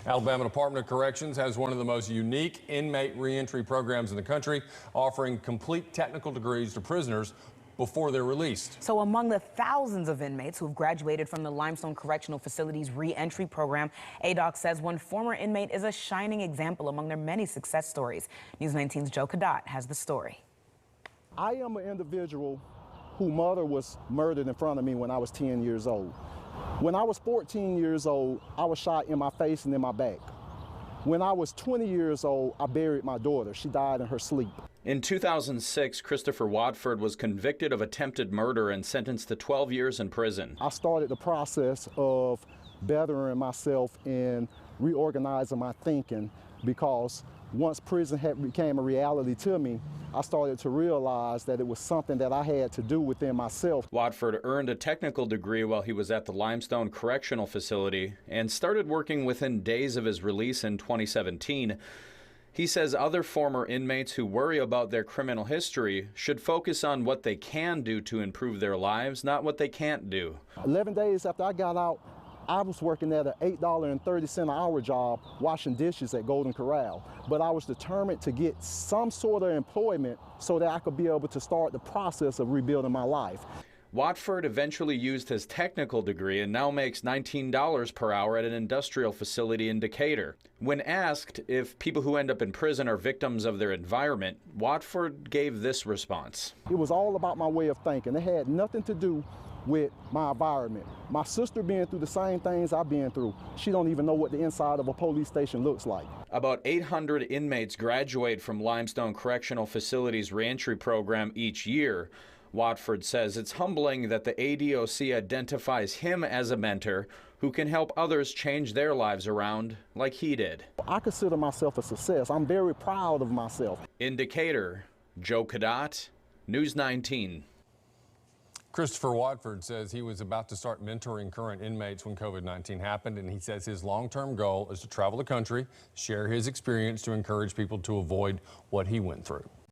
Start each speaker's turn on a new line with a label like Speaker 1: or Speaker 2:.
Speaker 1: Alabama Department of Corrections has one of the most unique inmate reentry programs in the country, offering complete technical degrees to prisoners before they're released.
Speaker 2: So among the thousands of inmates who've graduated from the Limestone Correctional Facility's reentry program, ADOC says one former inmate is a shining example among their many success stories. News 19's Joe Cadot has the story.
Speaker 3: I am an individual whose mother was murdered in front of me when I was 10 years old. When I was 14 years old, I was shot in my face and in my back. When I was 20 years old, I buried my daughter. She died in her sleep.
Speaker 4: In 2006, Christopher Watford was convicted of attempted murder and sentenced to 12 years in prison.
Speaker 3: I started the process of bettering myself and reorganizing my thinking, because once prison became a reality to me, I started to realize that it was something that I had to do within myself.
Speaker 4: Watford earned a technical degree while he was at the Limestone Correctional Facility and started working within days of his release in 2017. He says other former inmates who worry about their criminal history should focus on what they can do to improve their lives, not what they can't do.
Speaker 3: 11 days after I got out, I was working at an $8.30 an hour job washing dishes at Golden Corral. But I was determined to get some sort of employment so that I could be able to start the process of rebuilding my life.
Speaker 4: Watford eventually used his technical degree and now makes $19 per hour at an industrial facility in Decatur. When asked if people who end up in prison are victims of their environment, Watford gave this response.
Speaker 3: It was all about my way of thinking. It had nothing to do with my environment. My sister being through the same things I've been through. She don't even know what the inside of a police station looks like.
Speaker 4: About 800 inmates graduate from Limestone Correctional Facility's reentry program each year. Watford says it's humbling that the ADOC identifies him as a mentor who can help others change their lives around like he did.
Speaker 3: I consider myself a success. I'm very proud of myself.
Speaker 4: In Decatur, Joe Cadot, News 19.
Speaker 1: Christopher Watford says he was about to start mentoring current inmates when COVID-19 happened, and he says his long-term goal is to travel the country, share his experience to encourage people to avoid what he went through.